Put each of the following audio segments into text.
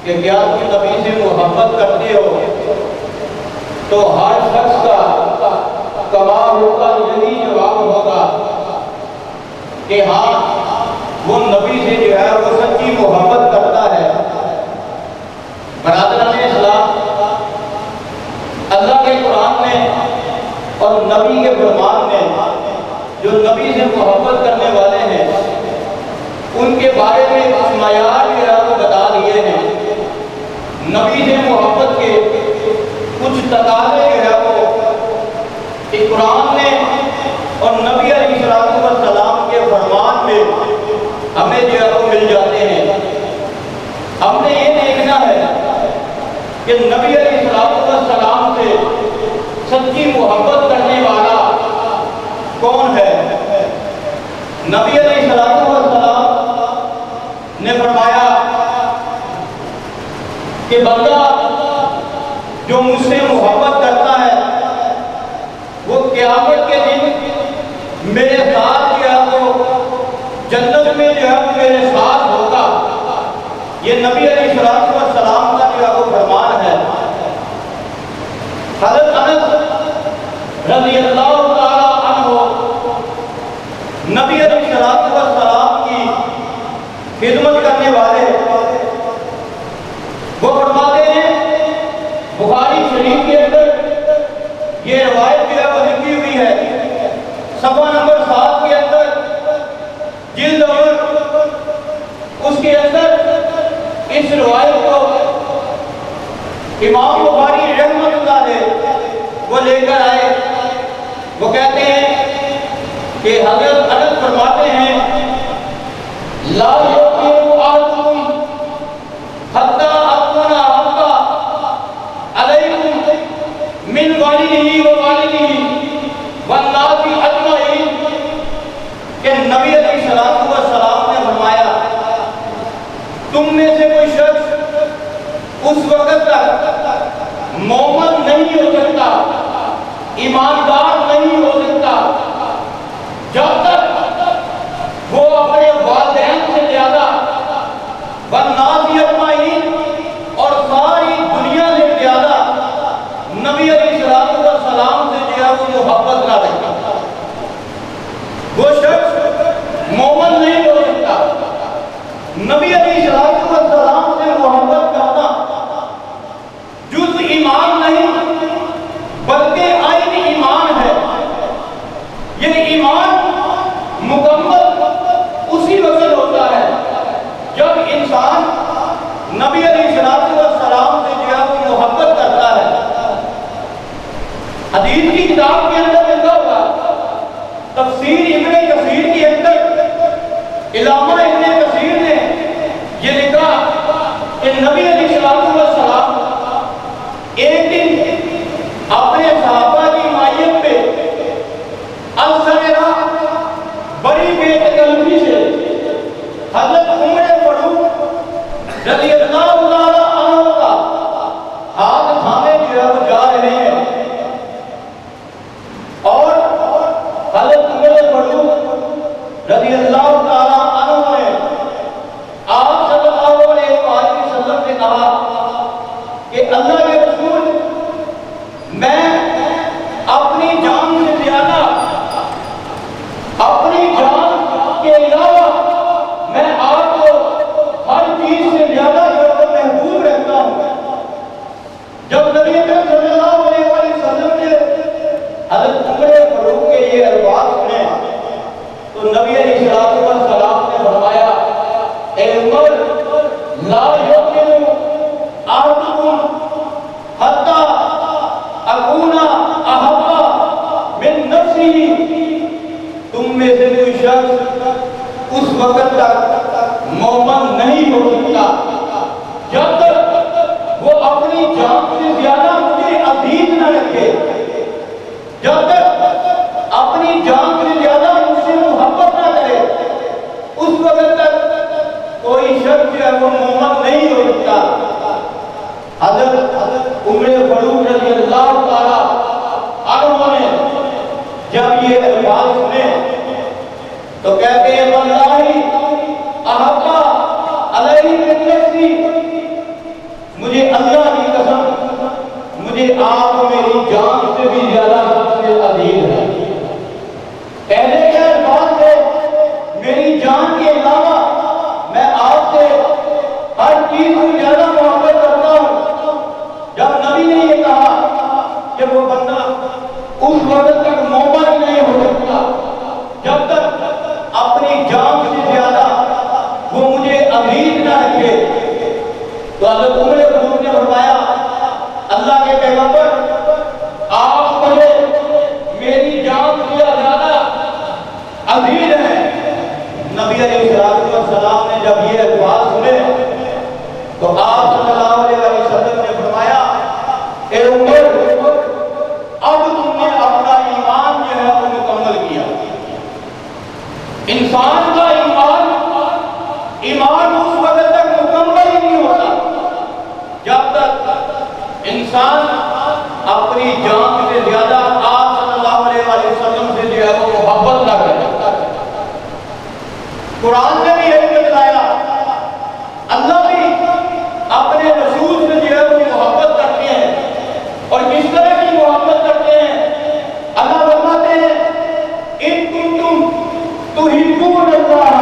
कि क्या तुम नबी से मोहब्बत करते हो, तो हर शख्स का कमा होगा यही जवाब होगा कि हाँ, वो नबी से जो है वो सच्ची मोहब्बत करता है। बरादरान इस्लाम, अल्लाह के कुरान में और नबी के फरमान में जो नबी से मोहब्बत करने वाले हैं उनके बारे में कुछ मयार जो है वो बता दिए हैं। नबी से मोहब्बत के कुछ तकाज़े जो है वो कुरान में और नबी अलैहिस्सलाम के फरमान में हमें जो है वो मिल जाते हैं। हमने ये देखना है कि नबी अलैहिस्सलाम से सच्ची मोहब्बत करने वाला कौन है। नबी अलैहिस्सलाम ने फरमाया कि बंदा जो मुझसे मोहब्बत करता है वो क़यामत के दिन मेरे साथ जो है वो जन्नत में जो है मेरे साथ होगा। ये नबी अलैहिस्सलाम का जो है वो फरमान है। हज़रत अनस रज़ियल्लाहु ताला अन्हु नबी अलैहिस्सलाम की खिदमत करने वाले, वो फरमाते हैं, बुखारी शरीफ के अंदर ये रवायत जो है वो लिखी हुई है, सफ़ा नंबर 7 के अंदर, जिल्द और उसके अंदर इस रवायत को इमाम बुखारी रहमतुल्लाह अलैह वो लेकर आए। वो कहते हैं कि हज़रत अनस फरमाते हैं, ला युमिनु अहदुकुम हत्ता अकुना हक्का अलैकुम मिन वालिदिही व वालिदिही वन्नासी अजमईन। कि नबी अलैहिस्सलाम ने फरमाया, तुम में से कोई शख्स उस वक्त तक मोमिन नहीं हो सकता, ईमानदार नहीं हो सकता, जब तक वो अपने वालिदैन से ज्यादा वन्नासी अजमईन और सारी दुनिया से ज्यादा नबी अलैहिस्सलाम से जो है वो मोहब्बत ना रखता। वो शख्स मोमिन नहीं हो सकता। नबी अलैहिस्सलाम से मोहब्बत करना जुज़ ईमान नहीं बल्कि आईन ईमान है। ये ईमान मुकम्मल उसी वक्त होता है जब इंसान नबी अलैहिस्सलाम से जो है वो मोहब्बत करता है। हदीस की किताब के अंदर लिखा हुआ तफसीर इब्ने कसीर के अंदर इलामा इब्ने कसीर ने ये लिखा कि नबी अलैहिस्सलाम एक दिन अपने सहाबा की मायत पे अल-सगरा बड़ी बेतकल्लुफी से हज़रत उमर फारूक रज़ियल्लाहु ताला अन्हु का हाथ थामे जो है वो जा रहे हैं और हज़रत उमर फारूक रज़ियल्लाहु ताला अन्हु ने आप सल्लल्लाहु अलैहि वसल्लम से कहा कि अल्लाह के रसूल, मैं अपनी जान से ज्यादा, अपनी जान के अलावा मैं आपको हर चीज से ज्यादा जो महबूब रहता हूँ। जब नबी सल्लल्लाहु अलैहि वसल्लम ने हज़रत उमर फारूक के ये अल्फाज सुने तो नबी अलैहिस्सलाम ने फरमाया, ए उमर, ला युमिनु अहदुकुम हत्ता अकूना अहब्बा मिन नफ्सिही। तुम में से कोई शख्स उस वक्त तक मोमिन नहीं हो सकता जब तक वो अपनी जान से ज्यादा मुझे अजीज न रखे, जब तक अपनी जान से ज्यादा मुझसे मोहब्बत न करे, उस वक्त तक कोई शख्स जो है वो मोमिन नहीं हो सकता। हज़रत उमर फारूक रज़ियल्लाहु ताला अन्हु ने जब ये अल्फाज सुने तो कहते हैं, वल्लाही अहब्बा अलैहि बिन नफ्सी मुझे अल्लाह की कसम, मुझे आप मेरी जान से भी ज्यादा सबसे अजीज है। पहले के अल्फाज थे, मेरी जान के अलावा मैं आपसे हर चीज से ज्यादा मोहब्बत करता हूं। जब नबी ने ये कहा कि वो बंदा उस वक्त तक मोहब्बत ही नहीं हो सकता जब तक अपनी जान से ज्यादा वो मुझे अजीज ना रखे। तो हज़रत उमर फारूक ने फरमाया, अल्लाह के पैगंबर आप मुझे मेरी जान से ज्यादा अजीज है। नबी अलैहिस्सलाम ने जब ये अल्फाज सुने तो आप सल्लल्लाहु अलैहि वसल्लम ने फरमाया, ए उमर, अब तुमने अपना ईमान जो है वो मुकम्मल किया। इंसान का ईमान उस वक्त तक मुकम्मल ही नहीं होता जब तक इंसान अपनी जान से ज्यादा आप सल्लल्लाहु अलैहि वसल्लम से जो है वो मोहब्बत ना करे। कुरान ने भी यही बतलाया, अल्लाह भी अपने रसूल से जो है वो मोहब्बत करते हैं। और किस तरह की मोहब्बत करते हैं? अल्लाह फरमाते हैं, इन कुंतुम तुहिब्बून अल्लाह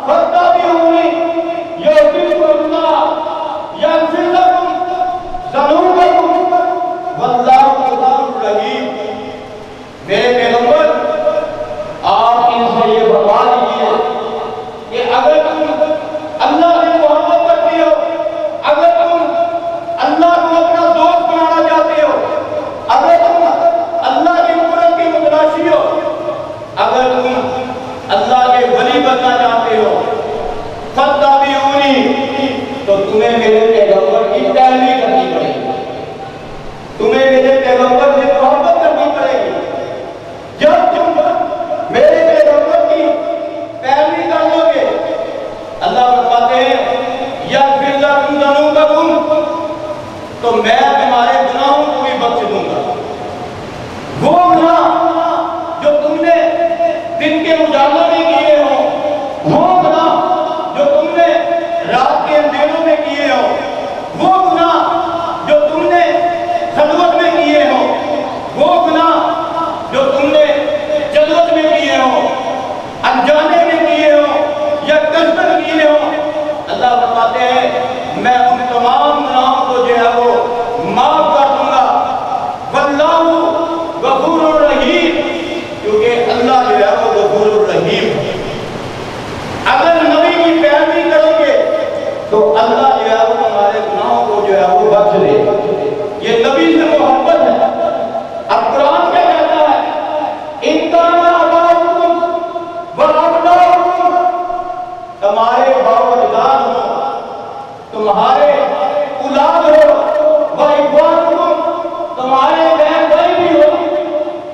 फत्तबिऊनी युहिब्बुकुमुल्लाह यगफिर लकुम ज़ुनूबकुम वल्लाहु गफूरुर रहीम। मेरे पैगंबर, आप इनसे ये बता दीजिए कि अगर तुम अल्लाह से मोहब्बत करते हो, अगर तुम अल्लाह को अपना दोस्त बनाना चाहते हो, अगर तुम अल्लाह के कुरान की मुतलाशी हो, अगर तुम अल्लाह के वली बनना चाहते हो, फत्तबिऊनी, तो तुम्हें मेरे पैगंबर की पैरवी करनी पड़ेगी, तुम्हें मेरे पैगंबर से मोहब्बत करनी पड़ेगी। जब तुम मेरे पैगंबर की पैरवी कर लोगे, अल्लाह फरमाते हैं, यगफिर लकुम ज़ुनूबकुम, तो मैं तुम्हारे गुनाहों को भी बख्श दूंगा। वो गुनाह जो तुमने दिन के उजालों में किए हो, वो गुनाह जो तुमने रात के अंधेरों में किए हो, वो गुनाह जो तुमने खलवत में किए हो, वो गुनाह जो तुमने जलवत में किए हो, अनजाने में किए हो या कसरत किए हो, अल्लाह बताते हैं मैं उन तमाम गुनाहों को जो है वो माफ कर दूंगा। वल्लाहु गफूरुर रहीम, क्योंकि अल्लाह जो है वो गफूरुर रहीम है। अगर नबी की पैरवी करोगे तो अल्लाह जो है वो हमारे गुनाहों को जो है वो बख्श दे। ये नबी से मोहब्बत है। अब कुरान क्या कहता है, इनकाना अबाउकुम व अबनाउकुम, तुम्हारे बावजदाद हो, तुम्हारे औलाद हो, व इख्वानुकुम, तुम्हारे बहन भाई भी हो,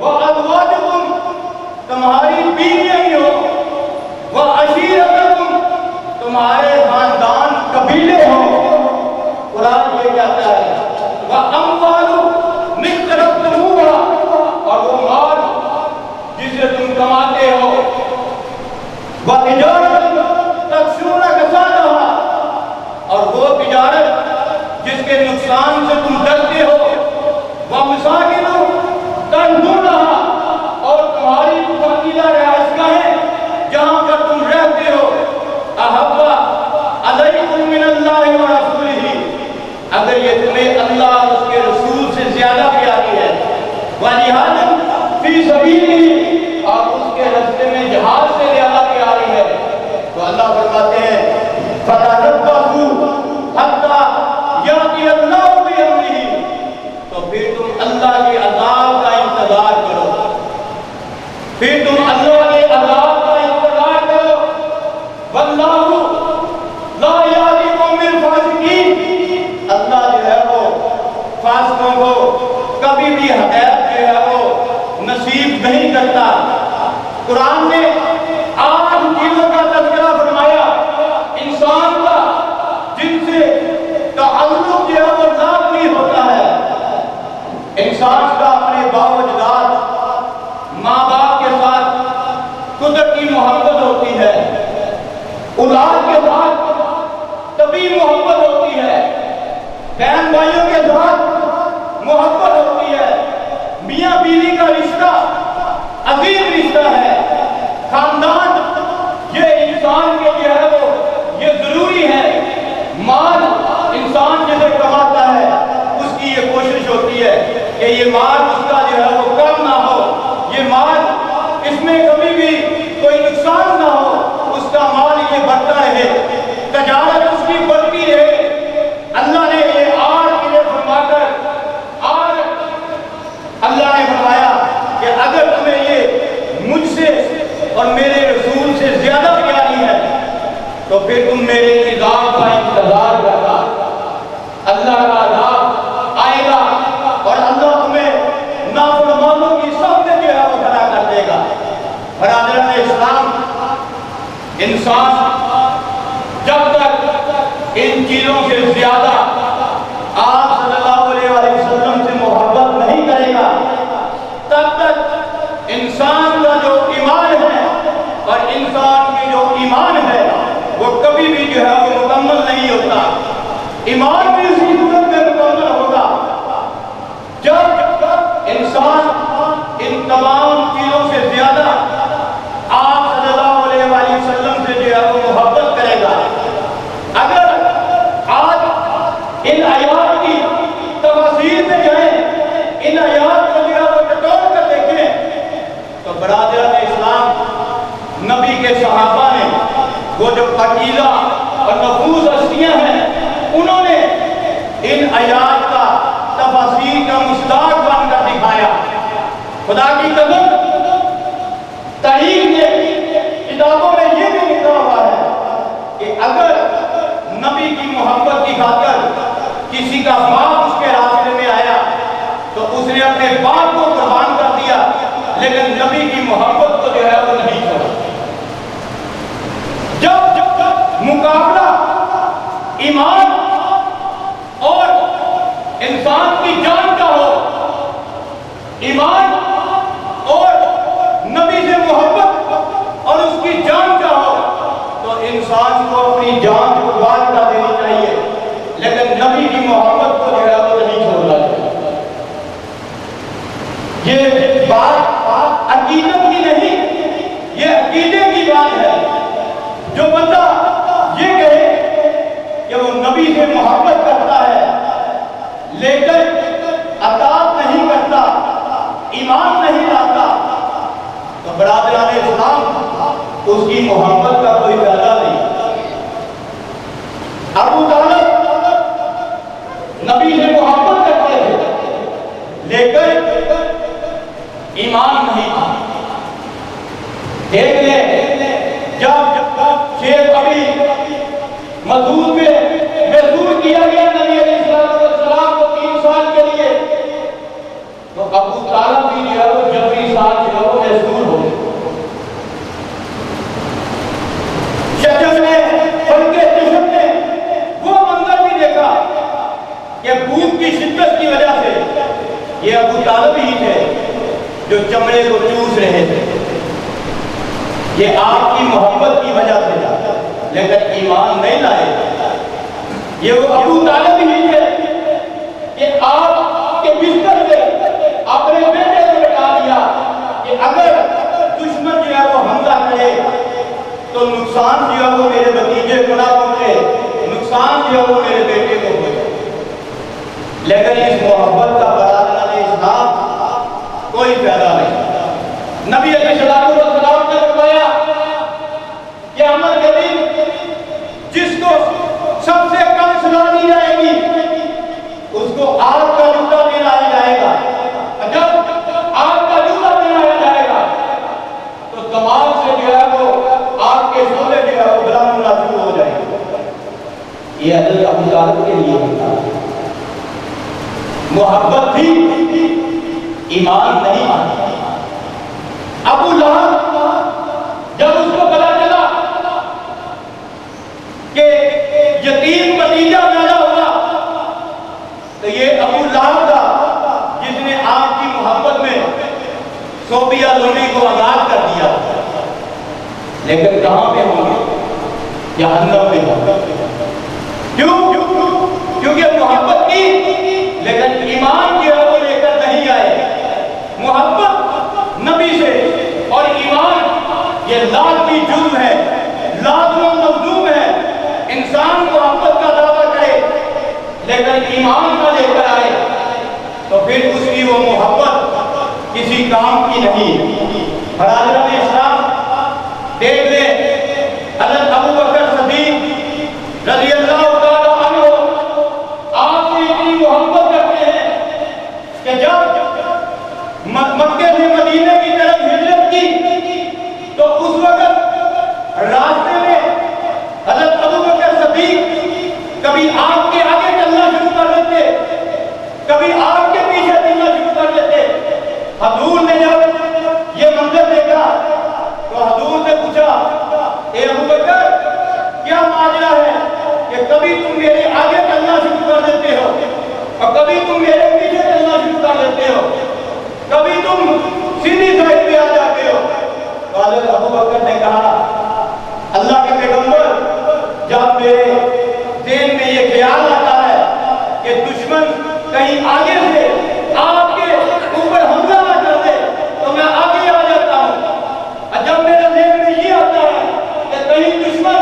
व अज़वाजुकुम, तुम्हारी बीवियां ही हो, व अशीरतकुम, तुम्हारे खानदान कबीले हो। कुरान ये कहता है, व अम्वालु मिक्तरब्तमुहा, और वो माल जिसे तुम कमाते हो, व तिजारत तखशूना कसादहा, और वो तिजारत जिसके नुकसान से तुम डरते हो, व मसाकिन तंजुरहा, और तुम्हारी पसंदीदा रिहाइशगाहें जहां पर तुम रहते हो, अहब्बा अलैकुम मिनल्लाहि व रसूलिही, अगर ये तुम्हें अल्लाह और उसके रसूल से ज्यादा प्यारी है, व जिहादन फी सबीलिही, और उसके रास्ते में जिहाद से ज्यादा प्यारी है, तो अल्लाह फरमाते हैं फतरब्बसू हत्ता याति अल्लाहु बिअमरिही, तो फिर तुम अल्लाह के अज़ाब का इंतजार करो, फिर तुम अल्लाह के अज़ाब का इंतजार करो। वल्लाहु ला यहदी कौमिल फासिकीन, अल्लाह जो है वो फासिकों को कभी भी हिदायत जो है वो नसीब नहीं करता। कुरान ने 8 चीजों का तज़किरा फरमाया इंसान का, जिनसे ताल्लुक जो है वो लाज़मी होता है। इंसान का अपने बावजदाद माँ बाप के साथ कुदरत की मोहब्बत होती है, औलाद के साथ तभी मोहब्बत होती है भाइयों के साथ मोहब्बत होती है, मियाँ बीवी का रिश्ता अजीम रिश्ता है, खानदान ये इंसान के जो है वो ये जरूरी है। माल इंसान जिसे कमाता है उसकी ये कोशिश होती है कि ये माल उसका जो है वो कम ना हो, ये माल इसमें कभी भी कोई नुकसान ना हो, उसका माल ये बढ़ता रहे, तजारत उसकी बढ़ती रहे। अल्लाह ने ये आर के लिए फरमाकर आर अल्लाह ने फरमाया कि अगर तुम्हें ये मुझसे और मेरे रसूल से ज्यादा प्यारी है तो फिर तुम मेरे इज़ाब का इंतजार करना। अल्लाह का अज़ाब आएगा और अल्लाह तुम्हें नाफरमानों की सामने जो है वो खड़ा कर देगा। बरादरान इस्लाम, इंसान जब तक इन चीजों से ज्यादा आप सल्लल्लाहु अलैहि वसल्लम से मोहब्बत नहीं करेगा तब तक इंसान का जो ईमान है और इंसान की जो ईमान है वो कभी भी जो है वो मुकम्मल नहीं होता। ईमान भी उसी सूरत में मुकम्मल होगा जब इंसान इन तमाम चीजों से ज्यादा आप सल्लल्लाहु अलैहि वसल्लम से जो है वो मोहब्बत करेगा। अगर आज इन आयात की तफसीर में जाए, इन आयात को जो है वो टटोल कर देखें तो बरादरान इस्लाम, नबी के सहाबा ने वो जो अकीदा और नफूस हस्तियां हैं उन्होंने इन आयात का तफसीर का मुस्ताक बनकर दिखाया। खुदा की कसम, तारीख में किताबों में ये भी लिखा हुआ है कि अगर नबी की मोहब्बत की खातिर किसी का बाप उसके रास्ते में आया तो उसने अपने बाप को कुर्बान कर दिया, लेकिन नबी की मोहब्बत को जो है वो नहीं छोड़ा। जब मुकाबला ईमान और इंसान की जान का हो, ईमान और नबी से मोहब्बत और उसकी जान का हो, तो इंसान को अपनी जान कुर्बान कर देनी चाहिए, लेकिन नबी की मोहब्बत को जो है वो नहीं छोड़ना चाहिए। ये बात अकीदत की नहीं, ये अकीदे की बात है। जो बंदा ये कहे कि वो नबी से मोहब्बत करता है लेकिन अताअत नहीं करता, ईमान नहीं लाता, तो बरादरान इस्लाम उसकी मोहब्बत का कोई फायदा नहीं। अबू तालिब नबी से मोहब्बत करते थे लेकिन ईमान नहीं था। देख ले, जब शेख अभी मसूद में महसूस किया गया नबी अलैहिस्सलाम को 3 साल के लिए, तो अबू तालिब भी जो है वो जबरी साल जो है वो महसूस हो गए। शजर ने फलके चशम ने वो मंजर भी देखा कि भूख की शिद्दत की वजह से ये अबू तालिब ही थे जो चमड़े को चूस रहे थे। ये आपकी मोहब्बत की वजह से था, लेकिन ईमान नहीं लाए। ये वो अबू तालिब ही थे कि आपके बिस्तर पे अपने बेटे को बैठा दिया कि अगर दुश्मन जो है वो हमला करे तो नुकसान जो है वो मेरे भतीजे को ना पहुंचे, नुकसान जो है वो मेरे बेटे को पहुंचे। लेकिन इस मोहब्बत का बरादरान इस्लाम कोई फायदा नहीं। नबी अलैहिस्सलाम ने फरमाया कि क़यामत के दिन जिसको सबसे कम सजा दी जाएगी उसको आग का जूता दिलाया जाएगा। जब आग का जूता दिलाया जाएगा तो तमाम से जो है वो आग के शोले जो है वो बुलंद होना शुरू हो जाएंगे। ये हज़रत अबू तालिब के लिए होता है। मोहब्बत थी, ईमान नहीं आती। अबू लहब जब उसको पता चला कि यतीम भतीजा पैदा हुआ तो ये अबू लहब था जिसने आपकी मोहब्बत में सोफिया लोनी को आजाद कर दिया। लेकिन कहां पे होंगे? जहन्नम में होंगे। क्यों? क्योंकि मोहब्बत की लेकिन ईमान का लेकर आए तो फिर उसकी वो मोहब्बत किसी काम की नहीं। बरादरान इस्लाम देख ले, हज़रत अबू बकर सिद्दीक़ रज़ी अल्लाह तआला अन्हु आपसे इतनी मोहब्बत करते हैं कि जब मक्के से मदीने की तरफ हिजरत की तो उस वक्त रास्ते में हज़रत अबू बकर सिद्दीक़ कभी आपके आगे चलना शुरू कर देते, कभी आपके पीछे चलना शुरू कर देते। हुजूर ने जब ये मंजर देखा तो हुजूर ने पूछा, ए अबू बकर, क्या माजरा है कि कभी तुम मेरे आगे चलना शुरू कर देते हो और कभी तुम मेरे पीछे चलना शुरू कर देते हो, कभी तुम सीधी साइड पे आ जाते हो। तो हज़रत अबू बकर ने कहा, अल्लाह के पैगंबर, जब मेरे दिल में ये ख्याल आता है कि दुश्मन कहीं आगे से आपके ऊपर हमला न कर दे तो मैं आगे आ जाता हूँ, और जब मेरे दिल में ये आता है कि कहीं दुश्मन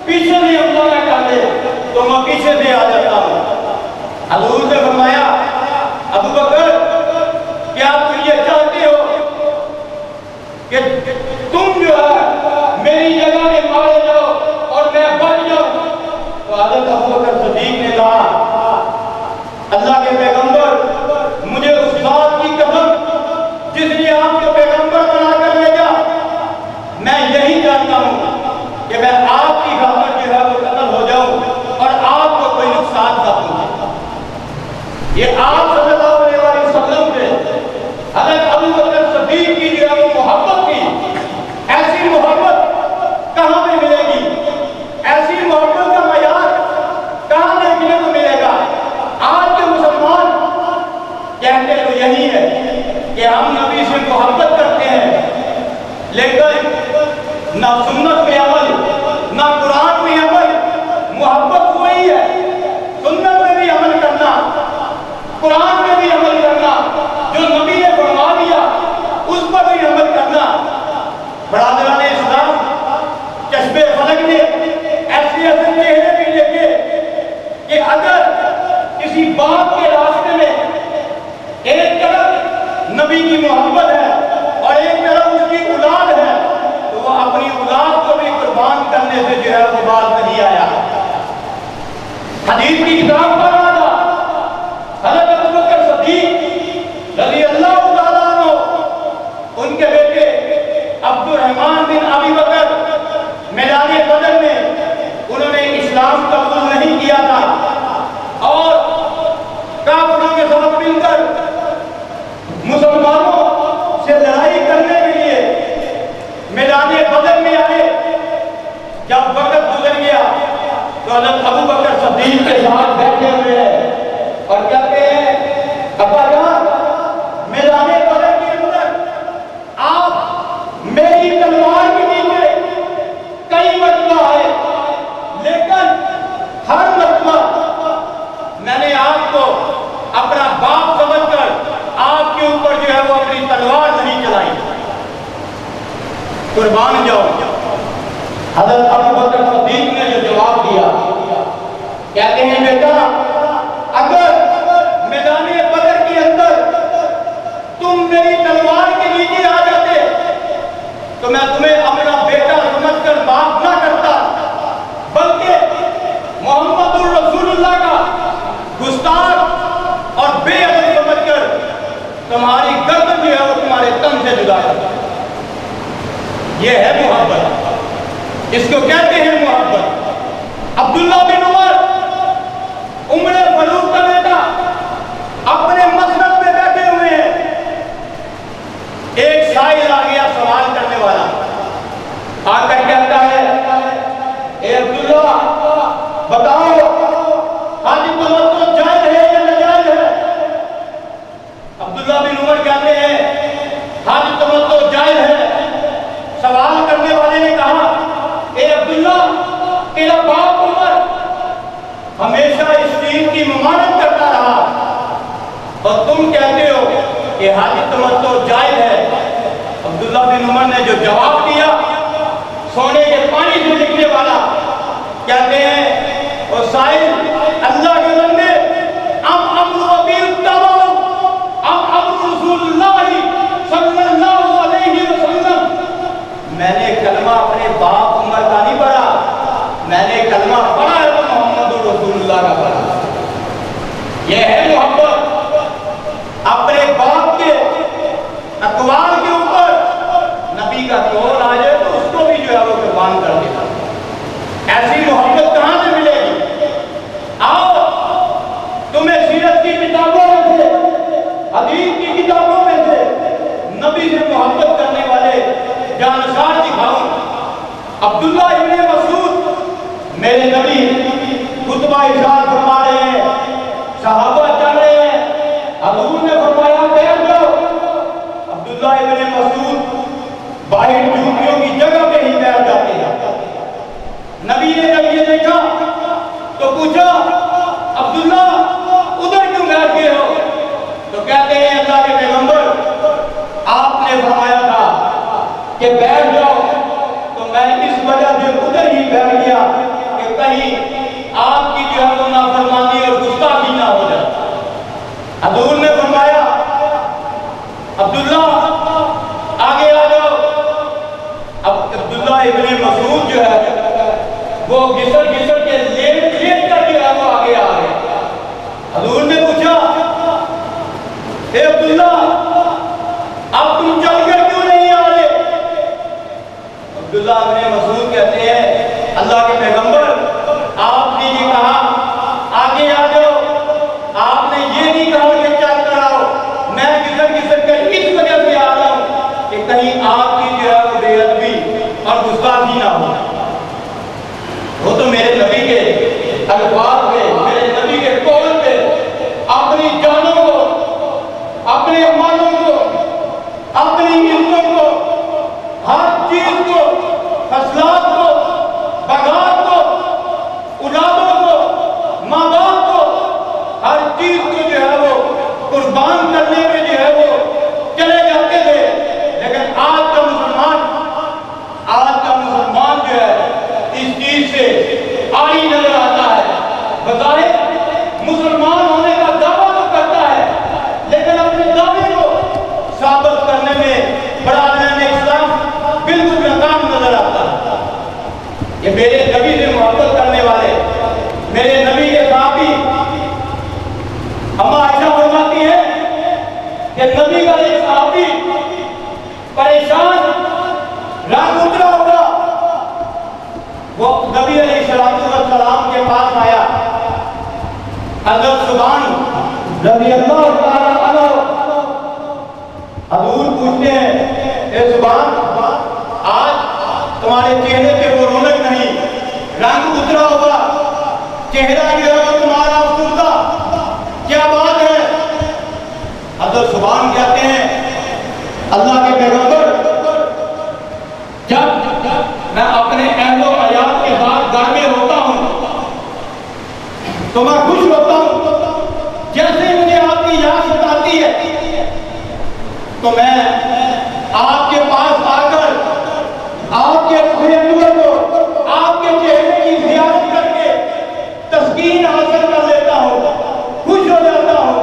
पीछे से हमला न कर दे तो मैं पीछे से आ जाता हूँ। हुजूर ने फरमाया, अबू बकर, क्या तुम ये चाहते हो कि तुम जो है मेरी जगह में मारे जाओ और मैं बच जाऊं? तो हज़रत अबू बकर सिद्दीक़ ने कहा, अल्लाह के पैगंबर, मुझे उस बात की कसम जिसने आपको पैगंबर बनाकर भेजा, मैं यही चाहता हूं कि मैं आपकी खातिर जो है वो कत्ल हो जाऊं और आपको कोई नुकसान ना पहुंचे। ये आप सल्लल्लाहु अलैहि वसल्लम से हज़रत अबू बकर सिद्दीक़ की जो है वो मोहब्बत की, ऐसी मोहब्बत कहाँ पे मिलेगी? ऐसी मोहब्बत का मयार कहाँ देखने को मिलेगा? आज के मुसलमान कहते तो यही है कि हम नबी से मोहब्बत करते हैं, लेकिन ना सुन्नत में अमल, ना कुरान में अमल। मोहब्बत वही है, सुन्नत में भी अमल करना, कुरान में भी अमल करना, जो नबी ने फरमा दिया उस पर भी अमल करना। बरादरान इस्लाम, चश्मे फलक ने ऐसे ऐसे चेहरे भी देखे कि अगर किसी बाप के रास्ते में एक तरफ नबी की मोहब्बत है और एक तरफ उसकी औलाद है तो वह अपनी औलाद को भी कुर्बान करने से जो है वो बात नहीं आया। हदीस की किताब पढ़ रहा था, हज़रत अबू बकर सिद्दीक़ रज़ी अल्लाह तआला अन्हु, उनके बेटे अब्दुर्रहमान बिन अबी बकर मैदान बदर में उन्होंने इस्लाम कबूल नहीं किया था और काफिरों के साथ मिलकर मुसलमानों से लड़ाई करने के लिए मैदान बदर में आए। जब वक्त गुजर गया तो हज़रत अबू बकर सिद्दीक़ के साथ बैठे हुए हैं और कहते हैं, अब्बा जान, मैदान बदर के अंदर आप मेरी तलवार के नीचे कई मरतबा आए, लेकिन हर मरतबा मैंने आपको अपना बाप समझकर आपके ऊपर जो है वो अपनी तलवार नहीं चलाई, कुर्बान जाओ। हज़रत अबू बकर सिद्दीक़ ने जो जवाब दिया, कहते हैं, बेटा, अगर मैदान बदर के अंदर तुम मेरी तलवार के नीचे आ जाते तो मैं तुम्हें अपना बेटा समझकर बाप ना करता, बल्कि मोहम्मदुर रसूलुल्लाह का गुस्ताख और बेअदब समझकर तुम्हारी गर्दन जो है वो तुम्हारे तन से जुदा करता। ये है मोहब्बत, इसको कहते हैं मोहब्बत। अब्दुल्ला बिन उमर फारूक का बेटा अपने मसनद में बैठे हुए हैं, एक साइल आ गया सवाल करने वाला, आकर कहता है, ए अब्दुल्ला, बताओ आज तमत्तु जायज है या नाजायज है? अब्दुल्ला बिन उमर कहते हैं, आज तमत्तु जायज है। सवाल करने वाले ने कहा, ए अब्दुल्ला, तेरा बाप उमर हमेशा इस दीन की ममानत करता रहा और तुम कहते हो कि हाजी तमत्तु जायज है। अब्दुल्ला बिन उमर ने जो जवाब दिया, सोने के पानी से लिखने वाला, कहते हैं, और साहिब, अल्लाह के बंदे, यह है मोहब्बत। अपने बाप के अकवाल के ऊपर नबी का कौल आ जाए तो उसको भी जो है वो कुर्बान कर देता। ऐसी मोहब्बत कहां से मिलेगी? आओ तुम्हें सीरत की किताबों में से, हदीस की किताबों में से नबी से मोहब्बत करने वाले जानसार दिखाऊं। अब्दुल्लाह इब्ने मसूद मेरे नबी खुतबा इरशाद फरमा रहे हैं, सहाबा चल रहे हैं, हुजूर ने फरमाया बैठ जाओ। अब्दुल्लाह इब्ने मसूद बाहर जूतियों की जगह पे ही बैठ जाते हैं। नबी ने जब ये देखा तो पूछा, अब्दुल्ला उधर क्यों बैठ गए हो? तो कहते हैं, अल्लाह के पैगंबर आपने फरमाया था कि बैठ जाओ, तो मैं इस वजह से उधर ही बैठ गया कि कहीं आपकी जो है वो नाफरमानी और गुस्ताखी ना हो जाए। हुजूर ने फरमाया, अब्दुल्ला आगे आ जाओ। अब अब्दुल्ला इब्ने मसूद जो है वो घिसट घिसट के लेट लेट कर जो है वो आगे आ गए। हुजूर ने पूछा, हे अब्दुल्ला अब तुम चल कर क्यों नहीं आ रहे? अब्दुल्ला इब्ने मसूद कहते हैं, अल्लाह के पैगंबर आपने ये कहा आगे आ जाओ, आपने ये नहीं कहा कि चल कर आओ। मैं घिसट घिसट कर इस वजह से आ रहा हूं कि कहीं आपकी जो है वो बेअदबी और गुस्ताखी ना हो। वो तो मेरे नबी के अल्फाज पे, मेरे नबी के कौल पे अपनी जानों को, अपने मालों को, अपनी इज्जतों को, हर चीज को, फसलात को, बगात को, उलादों को, माँ बाप को, हर चीज को जो है वो कुर्बान करने में जो है वो चले जाते थे। लेकिन आज का मुसलमान जो है इस चीज से आड़ी नजर आता है। बजाय मुसलमान होने का दावा तो करता है, लेकिन अपने दावे को साबित करने में बड़ा इस्लाम बिल्कुल नाकाम नजर आता है। ये मेरे नबी से मोहब्बत करने वाले, मेरे नबी के साथी अम्मा आयशा फरमाती है कि नबी का एक साथी परेशान रात उतरा होगा, वो नबी अलैहिस्सलाम के पास आया। हज़रत सुबान रज़ी अल्लाह तआला अन्हु हुजूर पूछते हैं, ए सुबान आज तुम्हारे चेहरे पे वो रौनक नहीं, रंग उतरा होगा, चेहरा जो है तुम्हारा अफसुर्दा, क्या बात है? हज़रत सुबान कहते हैं, अल्लाह के पैगंबर जब मैं अपने अहलो अयाल के साथ घर में होता हूं तो मैं खुश होता हूं। जैसे मुझे आपकी याद सताती है तो मैं आपके पास आकर आपके अनवर को, आपके चेहरे की ज़ियारत करके तस्कीन हासिल कर लेता हूं, खुश हो जाता हूं।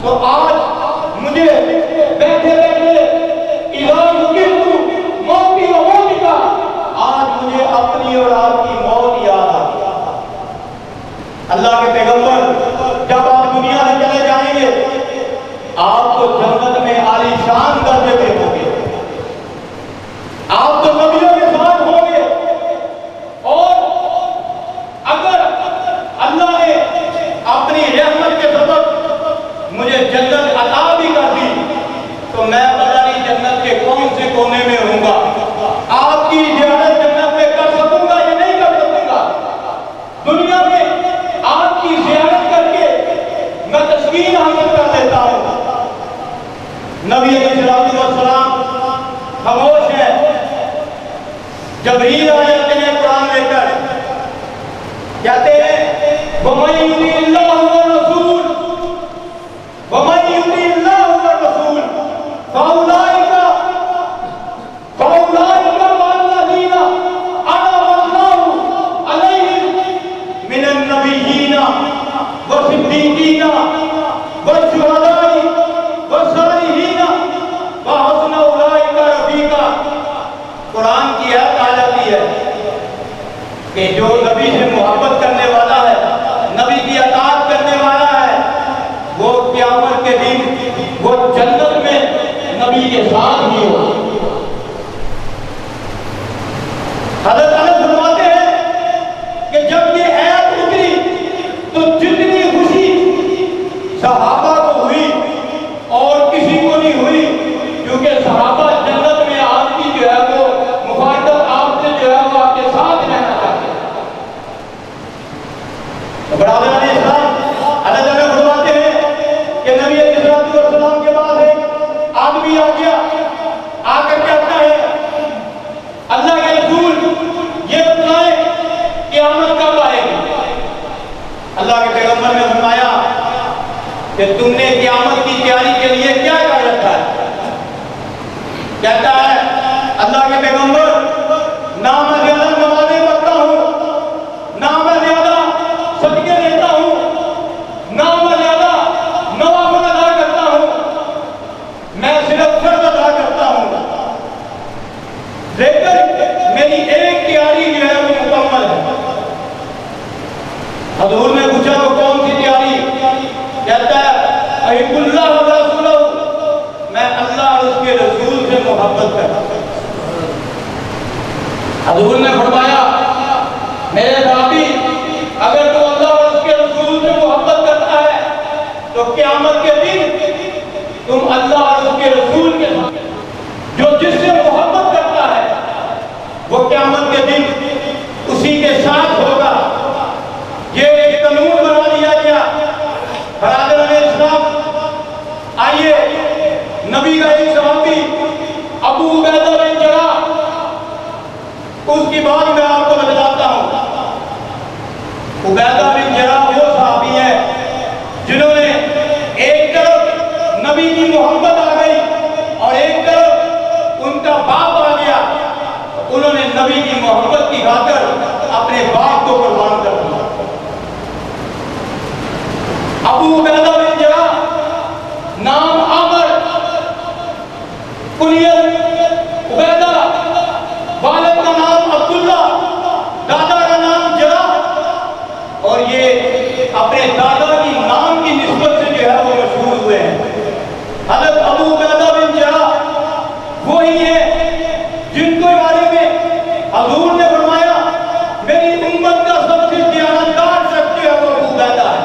तो आज मुझे बैठे बैठे आज मुझे अपनी और आपकी मौत याद आ गई। अल्लाह के पैगंबर जब आप दुनिया से चले जाएंगे आप तो जन्नत में आलीशान दर्जे पे होंगे, आप तो नबियों के साथ होंगे। और अगर अल्लाह ने अपनी रहमत के सबब मुझे जन्नत अता भी कर दी तो मैं पता नहीं जन्नत के कौन से कोने में होऊंगा। आपकी ज़ियारत जन्नत में कर सकूंगा या नहीं कर सकूंगा? दुनिया में आपकी ज़ियारत करके मैं तस्कीन हासिल कर लेता हूं। नबी अलैहिस्सलाम खामोश है। जबरील आ जाते हैं कुरान लेकर, कहते हैं वमन युतिल्लाह व रसूल, वमन युतिल्लाह व रसूल फौलाइका वल्लज़ीना अनअमल्लाहु अलैहिम मिनन नबिय्यीना व सिद्दीकीना व शुहदाई व सालिहीना व हस्न उलाइका रफीका। कुरान की आयत आ जाती है कि जो नबी से मोहब्बत करने वाला है, नबी की अताअत करने वाला है, नबी के साथ ही हो। हज़रत अनस फरमाते हैं कि जब ये आयत उतरी तो जितनी खुशी सहाबा को हुई और किसी को नहीं हुई, क्योंकि सहाबा जन्नत में आपकी जो है वो मुफादत आपसे जो है वो आपके साथ रहना चाहते हैं। तो बरादरान इस्लाम, हज़रत अनस फरमाते हैं कि नबी अलैहिस्सलाम के पास एक आदमी आ गया, आकर कहता है अल्लाह के रसूल ये बताए क़यामत कब आएगी। अल्लाह के पैगंबर ने फरमाया कि तुमने क़यामत की तैयारी के लिए क्या कर रखा है। कहता है अल्लाह के पैगंबर, ना मैं ज्यादा नमाज़ें पढ़ता हूँ, ना मैं ज्यादा सदके देता हूँ, ना मैं ज्यादा नवाफिल अदा करता हूँ, मैं सिर्फ फर्ज अदा करता हूँ, लेकिन मेरी एक तैयारी जो है वो मुकम्मल है। हजूर ने पूछा वो कौन सी तैयारी। कहता है अहिब्बुल्लाह व रसूलहू, मैं अल्लाह और उसके रसूल से मोहब्बत करता हूं। हजूर ने फरमाया मेरे भाभी, अगर तू अल्लाह और उसके रसूल से मोहब्बत करता है तो क़यामत के दिन तुम अल्लाह और उसके रसूल के साथ, जो जिससे मोहब्बत करता है वो क़यामत के दिन उसी के साथ होगा। ये एक कानून बना दिया गया। बरादरान इस्लाम, आइए नबी का एक सहाबी अबू उबैदा बिन जर्राह, उसकी बात मैं आपको बताता हूँ। उबैदा बिन जर्राह वो सहाबी है जिन्होंने एक तरफ नबी की मोहब्बत आ गई और एक तरफ उनका बाप आ गया, उन्होंने नबी की मोहब्बत की खातिर अपने बाप को कुर्बान कर दिया। अबू उबैदा बिन जर्राह, नाम आमर, कुनियत उबैदा, वालिद का नाम अब्दुल्ला, दादा का नाम जर्राह, और ये अपने दादा की नाम की निस्बत से जो है वो मशहूर हुए हैं। हज़रत अबू उबैदा बिन जर्राह वही है जिनको बारे में हजूर ने फरमाया मेरी उम्मत का सबसे दयानतदार शख्स जो है वो अबू उबैदा है।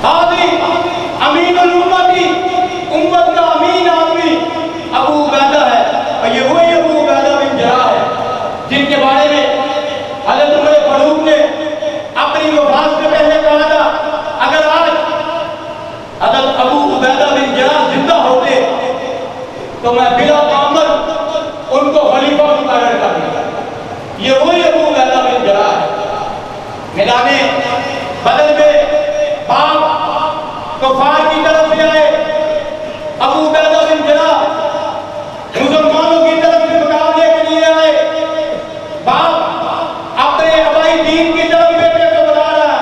हादी अमीनुल उम्मती, उम्मत का अमीन आदमी अबू उबैदा है। और ये वही अबू उबैदा बिन जर्राह है जिनके बारे में हज़रत उमर फारूक ने अपनी वफात से पहले कहा था, अगर आज हज़रत अबू उबैदा बिन जर्राह जिंदा होते तो मैं बिला तामत उनको खलीफा मुकर्रर कर दिया। ये वही अबू उबैदा बिन जर्राह है। मैदाने बदर में बाप कुफार की तरफ से आए, अबू उबैदा बिन जर्राह मुसलमानों की तरफ से मुकाबले के लिए आए। बाप अपने अबाई दीन की तरफ बेटे को बुला रहा है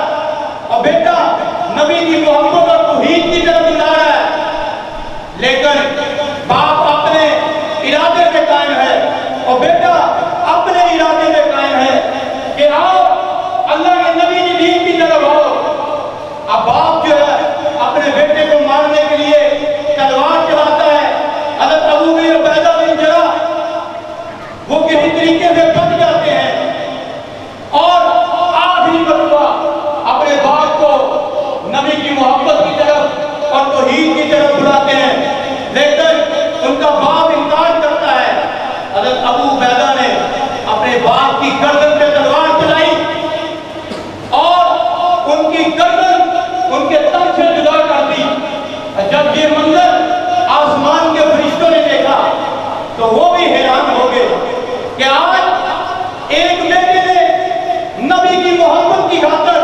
और बेटा नबी की मोहब्बत और तौहीद की तरफ बुला रहा है, लेकिन बाप अपने इरादे पे कायम है और बेटा अपने इरादे पे कायम है कि आओ अल्लाह के नबी की दीन की तरफ आओ। अब बाप जो है अपने बेटे को मारने के लिए तलवार चलाता है। हज़रत अबू उबैदा बिन जर्राह वो किसी तरीके से बच जाते हैं और आखिरी मरतबा अपने बाप को नबी की मोहब्बत की तरफ और तौहीद की तरफ बुलाते हैं, लेकिन उनका बाप इनकार करता है। हज़रत अबू उबैदा ने अपने बाप की गर्दन पे तलवार चलाई और उनकी गर्दन उनके तन से जुदा कर दी। जब ये मंजर आसमान के फरिश्तों ने देखा तो वो भी हैरान हो गए कि आज एक बेटे ने नबी की मोहब्बत की खातिर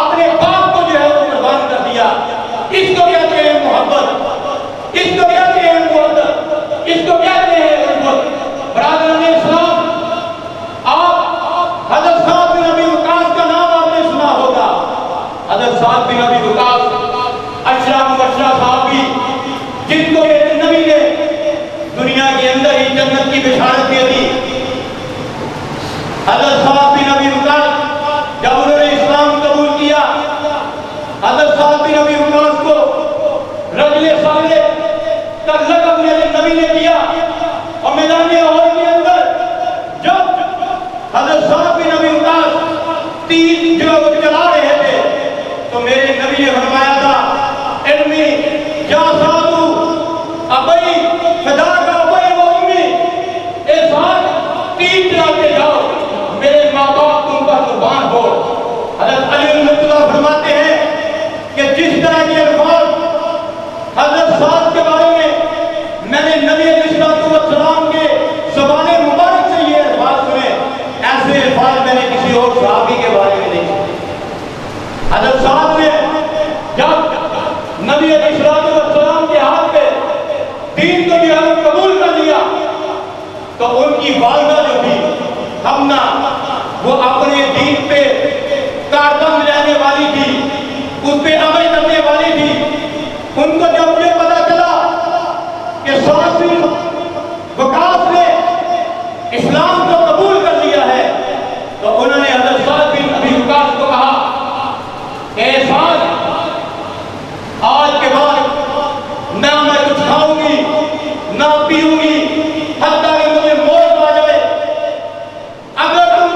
अपने बाप को जो है वो कुर्बान कर दिया। इसको कहते हैं मोहब्बत, इसको कहते हैं मोहब्बत, इसको कहते हैं उल्फत। बरादरान इस्लाम, आप हज़रत साद बिन अबी वक़ास का नाम आपने सुना होगा। हज़रत साद बिन अबी वक़ास अशरा मुबशरा सहाबी जिनको ये नबी ने दुनिया के अंदर ही जन्नत की बिशारत दे दी। हज़रत साद बिन अबी वक़ास जब उन्होंने इस्लाम कबूल किया, हज़रत साद बिन अबी वक़ास को रजले साले उस पे अमल करने वाली थी, उनको जब ये पता चला कि सासी वकास ने इस्लाम को कबूल कर लिया है, तो उन्होंने हज़रत साद बिन अबी वकास को कहा कि साद, आज के बाद ना मैं कुछ खाऊंगी ना पीऊंगी, हत्ता कि मुझे मौत आ जाए, अगर तुम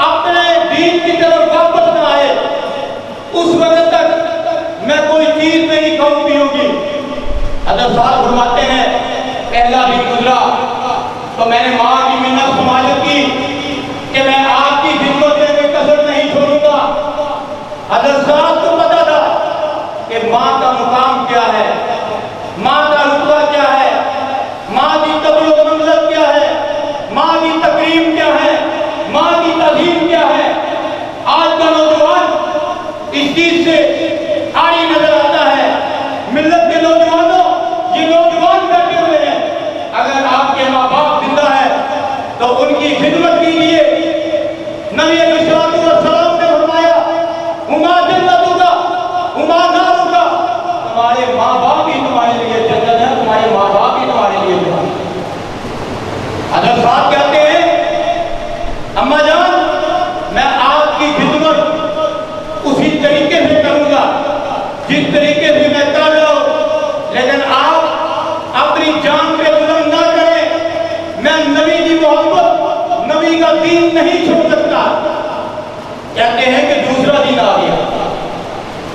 अपने दीन की तरफ वापस ना आए उस वक्त तक मैं कोई चीज नहीं खाऊं पीऊंगी। हज़रत साद फरमाते हैं पहला दिन गुजरा तो मैंने मां की मिन्नत समाजत की कि मैं आपकी खिदमत में कोई कसर नहीं छोड़ूंगा। हज़रत साद को पता था कि मां का मुकाम क्या है, मां का रुतबा क्या है, मां की कदर व मंज़िलत क्या है, मां की तकरीम क्या है, मां की तज़ीम क्या है। आज का नौजवान इस चीज से आरी नजर आता है। मिल्लत के नौजवानों, ये नौजवान बैठे हुए हैं, अगर आपके माँ बाप जिंदा है तो उनकी खिदमत कीजिए। नबी अलैहिस्सलातु वस्सलाम ने फरमाया हुमा जन्नतुका हुमा नारुका, तुम्हारे माँ बाप ही तुम्हारे लिए जन्नत है, तुम्हारे माँ बाप ही तुम्हारे लिए जन्नत है। हज़रत साद कहते हैं अम्मा जान, मैं आपकी खिदमत उसी तरीके से करूंगा जिस तरीके से मैं कर रहा हूं, लेकिन आप अपनी जान पे जुल्म ना करें। मैं नबी की मोहब्बत, नबी का दीन नहीं छोड़ सकता। कहते हैं कि दूसरा दिन आ गया,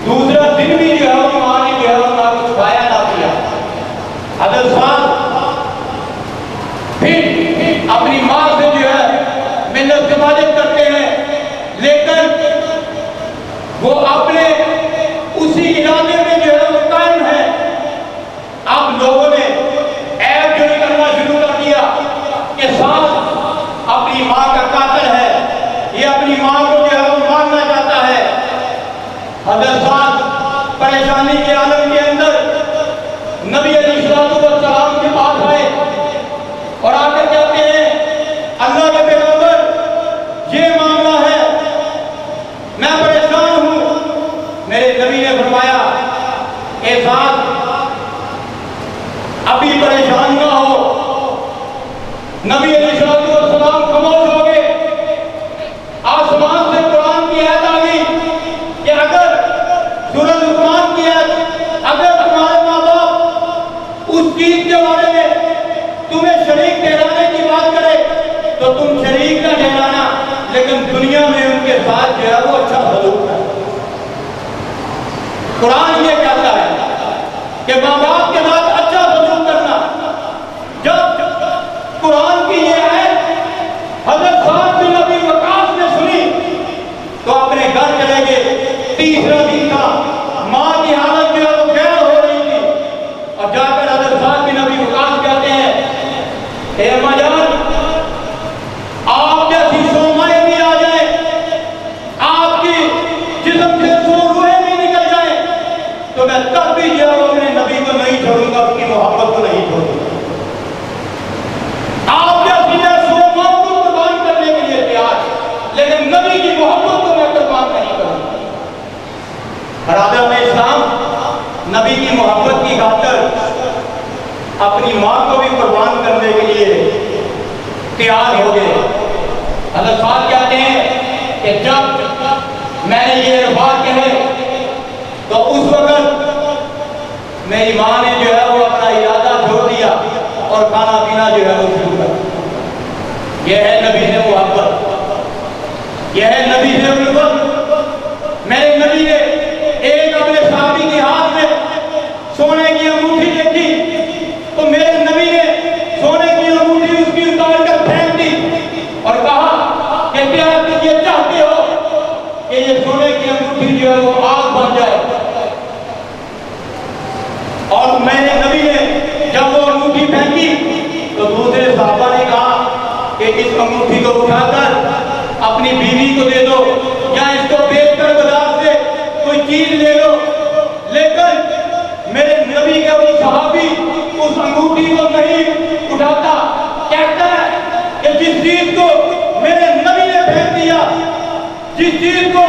दूसरा दिन भी जो है वो मां ने जो है वो ना कुछ खाया ना पिया। हज़रत साद फिर अपनी मां से जो है मिन्नत समाजत करते हैं, लेकिन वो अपने उसी इरादे में जो है वो कायम है। अब लोगों ने ऐब जो करना शुरू कर दिया कि साद अपनी मां का कातिल है, ये अपनी मां को जो है वो मारना चाहता है। हज़रत साद परेशानी के आलम के अंदर नबी अलैहिस्सलातु वस्सलाम के पास आए और आकर कहते हैं अल्लाह के पैगंबर, ये मामला है, मैं परेशान हूं। मेरे नबी ने फरमाया ए साद, अभी परेशान ना हो। नबी अलैहिस्सलातु वस्सलाम खामोश हो गए। आसमान से कुरान की आयत आ गई कि अगर सूरह लुक़मान की आयत, अगर तुम्हारे माँ बाप उस चीज के बारे में तुम्हें शरीक ठहराने की बात करे तो तुम शरीक ना ठहराना, लेकिन दुनिया में उनके साथ जो है वो अच्छा सलूक है। कुरान ये कहता है कि माँ बाप के साथ अच्छा सलूक करना। जब कुरान की ये आयत हज़रत साद बिन अबी वकास ने सुनी तो अपने घर चले गए। तीसरा दिन था, माँ की हालत जो है वो गैर हो रही थी, और जाकर हज़रत साद बिन अबी वकास कहते हैं हे अम्मा जान, आप जैसी सोमाएं भी आ जाए, आपकी जिस्म से रूहें भी निकल जाए, तो मैं तब भी जो है अपने नबी को नहीं छोड़ूंगा, उसकी मोहब्बत को नहीं छोड़ूंगा। आप जैसी मैं सोमाओं को कुर्बान करने के लिए तैयार, लेकिन नबी की मोहब्बत को मैं कुर्बान नहीं करूंगा। बरादर इस्लाम, नबी की मोहब्बत की खातिर अपनी मां को भी कुर्बान करने के लिए तैयार हो गए। हज़रत साद कहते हैं कि जब मैंने ये अल्फाज कहे तो उस वक्त मेरी मां ने जो है वो अपना इरादा छोड़ दिया और खाना पीना जो है वो शुरू कर दिया। यह है नबी से मोहब्बत, यह है नबी से उल्फत। मेरे नबी ने एक अपने साथी के हाथ में सोने की अंगूठी देखी तो मेरे नबी ने सोने की अंगूठी उसकी उतार कर फेंक दी और कहा कि क्या तुम ये चाहते हो कि ये सोने की अंगूठी जो है वो आग बन जाए। और मेरे नबी ने जब वो अंगूठी फेंकी तो दूसरे साहबा ने कहा कि इस अंगूठी को उठाकर अपनी बीवी को दे दो या इसको बेचकर बाजार से कोई चीज ले लो। लेकिन मेरे नबी का वो सहाबी उस अंगूठी को नहीं उठाता, कहता है कि जिस चीज को मेरे नबी ने फेंक दिया, जिस चीज को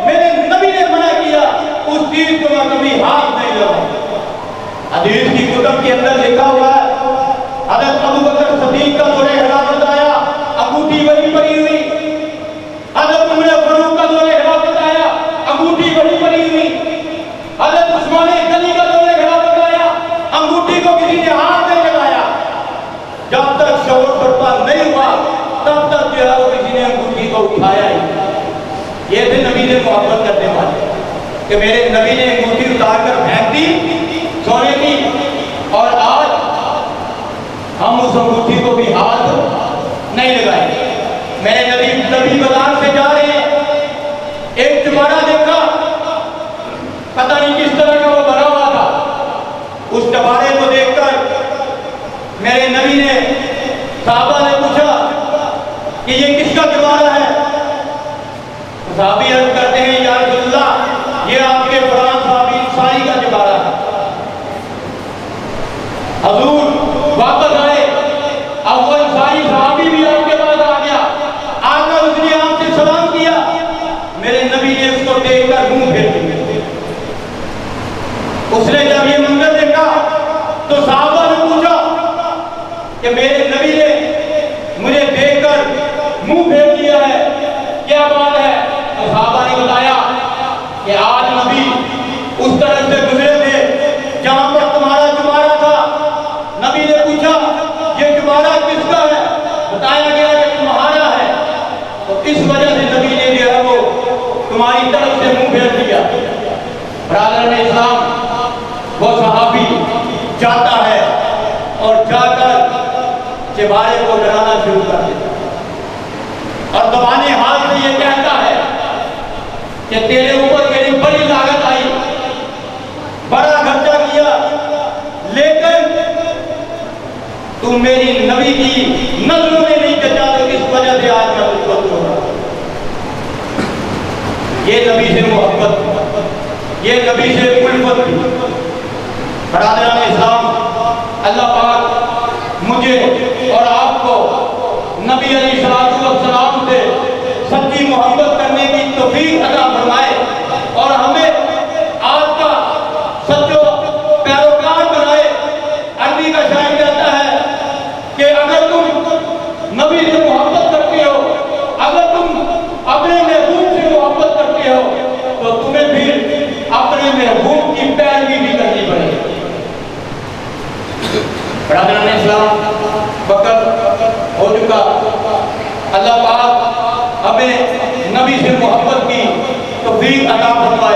मेरे नबी ने मना किया, उस उठाया ही। ये थे नबी से मोहब्बत करने वाले कि मेरे नबी ने अंगूठी उतार कर फेंक दी सोने की, और आज हम उस अंगूठी को भी हाथ नहीं लगाएंगे। मेरे नबी बाजार से जा रहे हैं, एक चुबारा देखा, पता नहीं किस तरह का वो बना हुआ था। उस चबारे को देखकर मेरे नबी ने, साहबा ने पूछा कि ये किसका चबारा है? तो साहबी अर्ज करते हैं, या रसूलल्लाह, ये आपके फलां साहबी अंसारी का चबारा है। हजूर वापस आए, अब वो अंसारी साहबी भी आपके पास आ गया। आकर उसने आपसे सलाम किया, मेरे नबी ने उसको देखकर मुंह फेर दिया। उसने जब ये मंजर देखा तो साहबा ने पूछा कि मेरे नबी ने मुझे देखकर मुंह फेर दिया है, क्या बात है? तो साहबा ने बताया कि आज नबी उस तरफ से गुजरे थे जहां पर तुम्हारा चुबारा था। नबी ने पूछा ये चुबारा किसका है? बताया गया कि तुम्हारा है। तो इस वजह से नबी ने जो है वो तुम्हारी तरफ से मुंह फेर दिया। ब्रादर इस्लाम, वो सहाबी जाता है और जाकर चबारे को डराना शुरू कर देता और दबाने हाथ से ये कहता है कि तेरे ऊपर मेरी बड़ी लागत आई, बड़ा खर्चा किया, लेकिन तू मेरी नबी की नजरों में नहीं जचा, तो इस वजह से आज मैं तुझको तोड़ रहा हूं। ये नबी से मोहब्बत, ये नबी से उल्फत थी। बरादरान इस्लाम, अल्लाह पाक मुझे और आपको नबी अलैहिस्सलाम से सच्ची मोहब्बत करने की तौफीक अता फरमाए और हमें आपका सच्चो पैरोकार बनाए। अरबी का शायर कहता है कि अगर तुम नबी से मोहब्बत करते हो, अगर तुम अपने महबूब से मोहब्बत करते हो, तो तुम्हें फिर अपने महबूब की पैरवी भी करनी पड़ेगी। ब्रदर इस्लाम, वक्त हो चुका। अल्लाह पाक हमें नबी से मोहब्बत की तौफीक अता फरमाए।